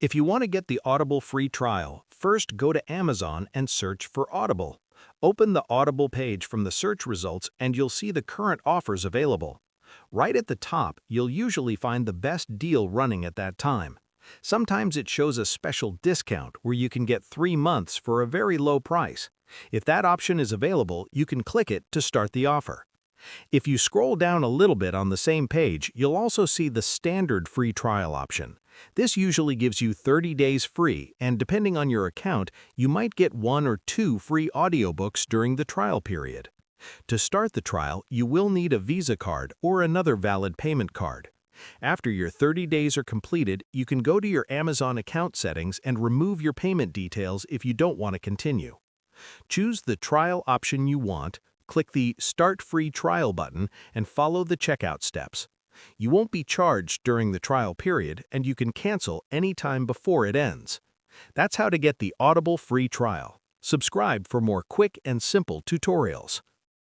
If you want to get the Audible free trial, first go to Amazon and search for Audible. Open the Audible page from the search results and you'll see the current offers available. Right at the top, you'll usually find the best deal running at that time. Sometimes it shows a special discount where you can get 3 months for a very low price. If that option is available, you can click it to start the offer. If you scroll down a little bit on the same page, you'll also see the standard free trial option. This usually gives you 30 days free, and depending on your account, you might get 1 or 2 free audiobooks during the trial period. To start the trial, you will need a Visa card or another valid payment card. After your 30 days are completed, you can go to your Amazon account settings and remove your payment details if you don't want to continue. Choose the trial option you want, click the Start Free Trial button, and follow the checkout steps. You won't be charged during the trial period, and you can cancel anytime before it ends. That's how to get the Audible free trial. Subscribe for more quick and simple tutorials.